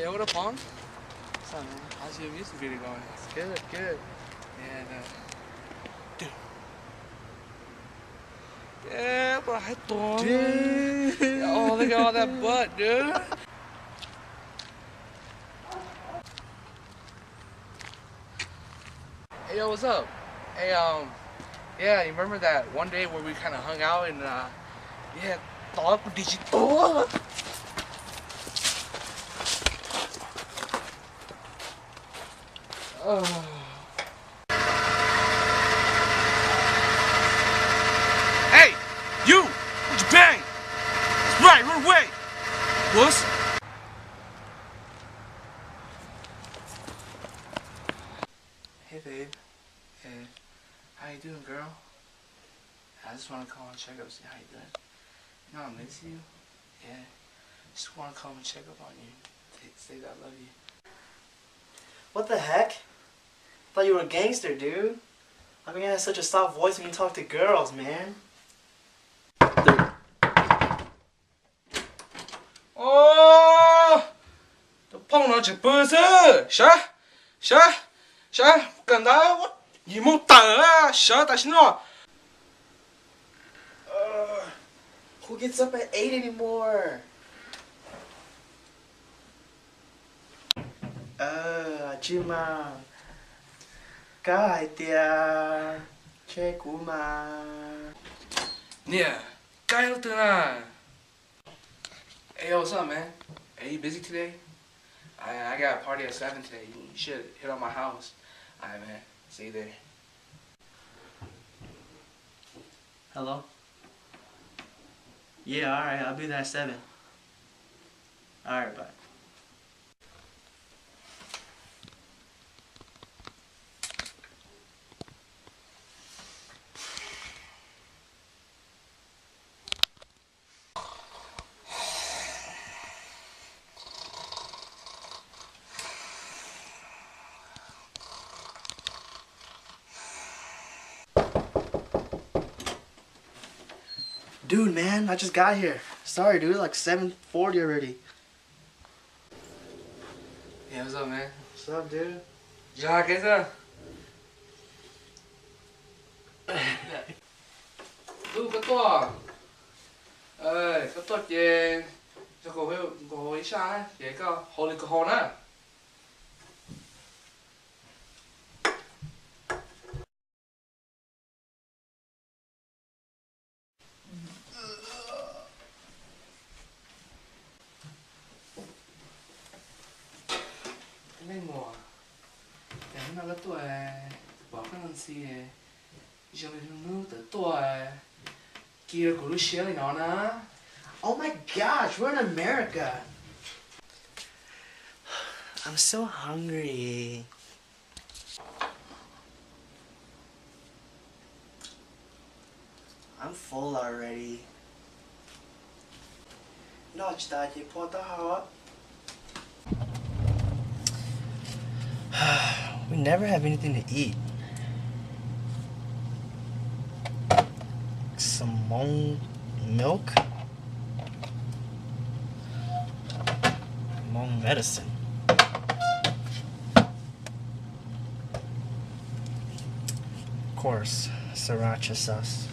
Hey, what up, Pong? What's up, man? How's your music video going? It's good, good. And, dude. Yeah, bro, I thought. Dude. Oh, look at all that butt, dude. Hey, yo, what's up? Hey, yeah, you remember that one day where we kind of hung out and, yeah, thought digital. Hey, you! What'd you bang? That's right, run away! Wuss! Hey, babe. Hey, how you doing, girl? I just want to call and check up, see how you doing. You know I miss you. Yeah. Just want to come and check up on you. Say that I love you. What the heck? Thought you were a gangster, dude. How come you have such a soft voice when you talk to girls, man? Oh! Tôi phong nó chỉ bơ sơ. Sao? Cần đó. Gì muốn tờ á. Sao tại sao nó? Who gets up at 8 anymore? Chứ mà cái tia che cũ mà Yeah. Cái đâu từ nào? Hey, yo, what's up, man? Hey, you busy today? I got a party at 7 today. You should hit on my house. Alright, man. See you there. Hello? Yeah, alright, I'll be there at 7. Alright, bye. Dude, man, I just got here. Sorry, dude, like 7:40 already. Yeah, what's up, man? What's up, dude? Ja, कैसा? Có to. Có to chè. Cho cô ấy sao? Chè có hồi có hồi nè. Lên mùa. Để nó có tuổi bỏ cái con xì giờ mình nước tới tuổi kia của Lucia này nó nè. Oh my gosh, we're in America. I'm so hungry. I'm full already. Notch that you put the hot. We never have anything to eat. Some Hmong milk. Hmong medicine. Of course, sriracha sauce.